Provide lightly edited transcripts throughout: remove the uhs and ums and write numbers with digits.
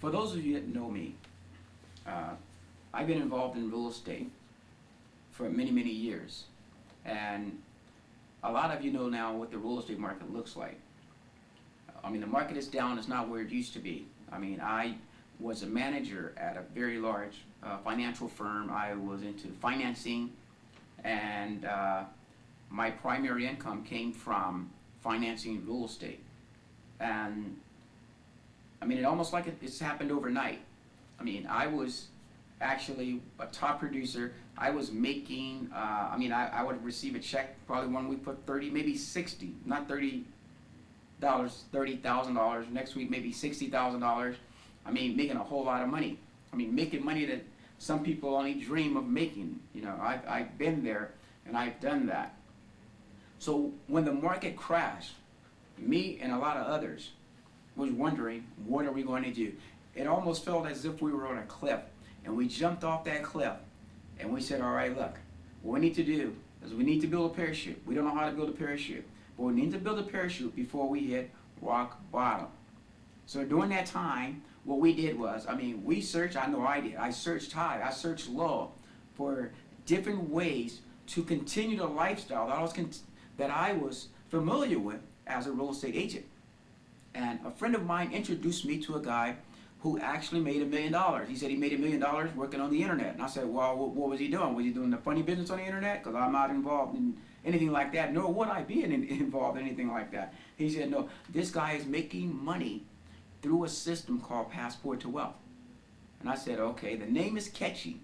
For those of you that know me, uh, I've been involved in real estate for many, many years. And a lot of you know now what the real estate market looks like. I mean, the market is down, it's not where it used to be. I mean, I was a manager at a very large financial firm. I was into financing, and my primary income came from financing real estate. And I mean, it almost like it's happened overnight. I mean, I was actually a top producer. I was making, I would receive a check probably one week for 30, maybe 60, not $30, $30,000. Next week, maybe $60,000. I mean, making a whole lot of money. I mean, making money that some people only dream of making. You know, I've been there and I've done that. So when the market crashed, me and a lot of others was wondering, what are we going to do? It almost felt as if we were on a cliff, and we jumped off that cliff, and we said, all right, look, what we need to do is we need to build a parachute. We don't know how to build a parachute, but we need to build a parachute before we hit rock bottom. So during that time, what we did was, we searched, I know I did, I searched high, I searched low for different ways to continue the lifestyle that I was familiar with as a real estate agent. And a friend of mine introduced me to a guy who actually made $1 million. He said he made $1 million working on the internet. And I said, well, what was he doing? Was he doing the funny business on the internet? Because I'm not involved in anything like that, nor would I be involved in anything like that. He said, no, this guy is making money through a system called Passport to Wealth. And I said, okay, the name is catchy,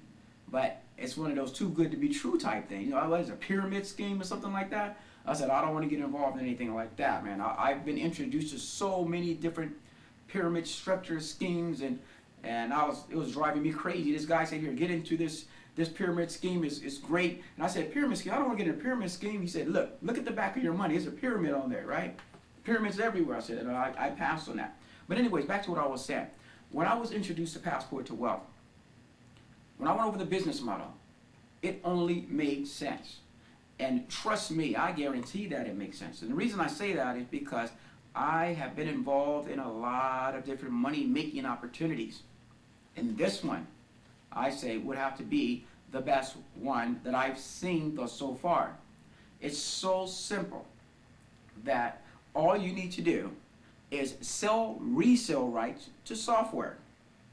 but it's one of those too good to be true type things. You know, what is a pyramid scheme or something like that? I said, I don't want to get involved in anything like that, man. I've been introduced to so many different pyramid structure schemes, and it was driving me crazy. This guy said, here, get into this pyramid scheme is great. And I said, pyramid scheme? I don't want to get in a pyramid scheme. He said, look at the back of your money. There's a pyramid on there, right? Pyramids everywhere. I said, no, I passed on that. But anyways, back to what I was saying. When I was introduced to Passport to Wealth, when I went over the business model, it only made sense. And trust me, I guarantee that it makes sense. And the reason I say that is because I have been involved in a lot of different money-making opportunities. And this one, I say, would have to be the best one that I've seen thus so far. It's so simple that all you need to do is sell resale rights to software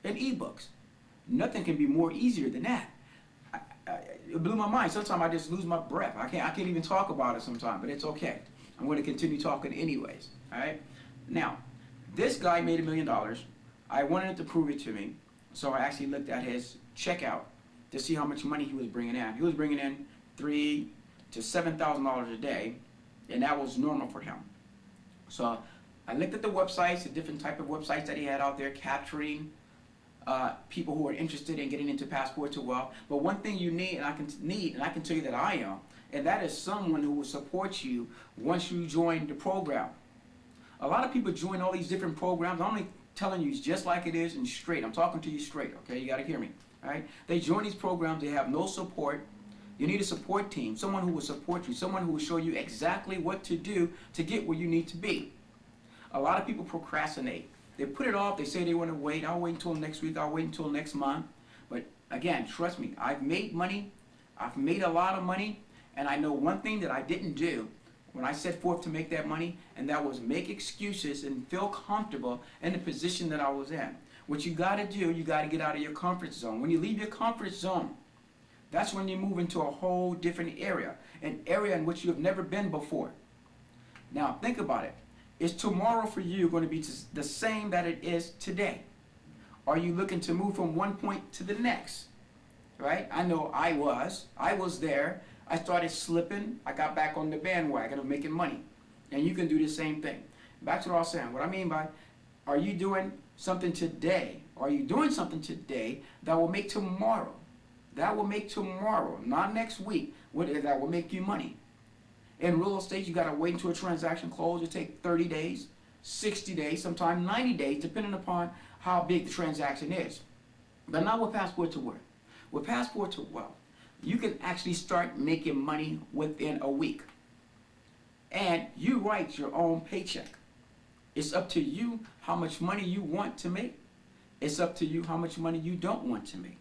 and ebooks. Nothing can be more easier than that. It blew my mind. Sometimes I just lose my breath. I can't even talk about it sometimes, but it's okay. I'm going to continue talking anyways. All right. Now, this guy made $1 million. I wanted him to prove it to me, so I actually looked at his checkout to see how much money he was bringing in. He was bringing in $3,000 to $7,000 a day, and that was normal for him. So I looked at the websites, the different type of websites that he had out there capturing people who are interested in getting into Passport to Wealth. But one thing you need, and I can tell you that I am, and that is someone who will support you once you join the program. A lot of people join all these different programs. I'm only telling you just like it is and straight. I'm talking to you straight, okay? You got to hear me, all right? They join these programs. They have no support. You need a support team, someone who will support you, someone who will show you exactly what to do to get where you need to be. A lot of people procrastinate. They put it off. They say they want to wait. I'll wait until next week. I'll wait until next month. But again, trust me, I've made money. I've made a lot of money. And I know one thing that I didn't do when I set forth to make that money, and that was make excuses and feel comfortable in the position that I was in. What you got to do, you got to get out of your comfort zone. When you leave your comfort zone, that's when you move into a whole different area, an area in which you have never been before. Now, think about it. Is tomorrow for you going to be the same that it is today? Are you looking to move from one point to the next? Right? I know I was there. I started slipping. I got back on the bandwagon of making money. And you can do the same thing. Back to what I was saying. What I mean by, are you doing something today? Are you doing something today that will make tomorrow? That will make tomorrow, not next week, that will make you money. In real estate, you got to wait until a transaction closes. It takes 30 days, 60 days, sometimes 90 days, depending upon how big the transaction is. But not with Passport to Wealth. With Passport to Wealth, you can actually start making money within a week. And you write your own paycheck. It's up to you how much money you want to make. It's up to you how much money you don't want to make.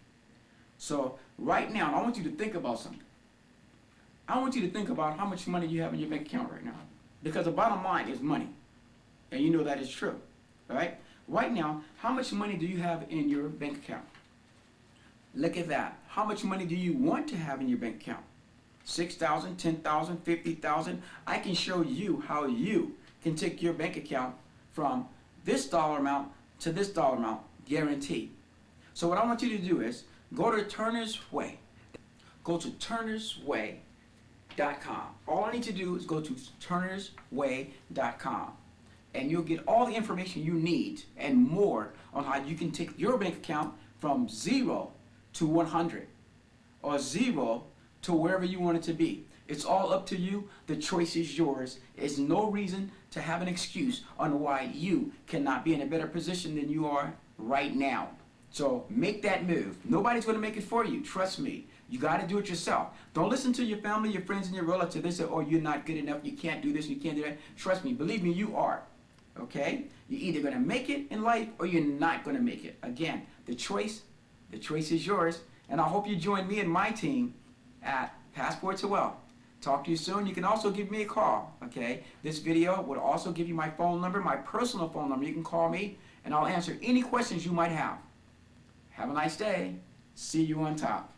So right now, I want you to think about something. I want you to think about how much money you have in your bank account right now. Because the bottom line is money. And you know that is true. All right? Right now, how much money do you have in your bank account? Look at that. How much money do you want to have in your bank account? 6,000, 10,000, 50,000. I can show you how you can take your bank account from this dollar amount to this dollar amount, guaranteed. So what I want you to do is go to Turner's Way. Go to turnersway.com. All I need to do is go to turnersway.com. And you'll get all the information you need and more on how you can take your bank account from 0 to 100 or 0 to wherever you want it to be. It's all up to you. The choice is yours. There's no reason to have an excuse on why you cannot be in a better position than you are right now. So make that move. Nobody's going to make it for you. Trust me. You got to do it yourself. Don't listen to your family, your friends, and your relatives. They say, oh, you're not good enough. You can't do this. You can't do that. Trust me. Believe me, you are. Okay? You're either going to make it in life or you're not going to make it. Again, the choice is yours. And I hope you join me and my team at Passport to Wealth. Talk to you soon. You can also give me a call, okay? This video will also give you my phone number, my personal phone number. You can call me, and I'll answer any questions you might have. Have a nice day. See you on top.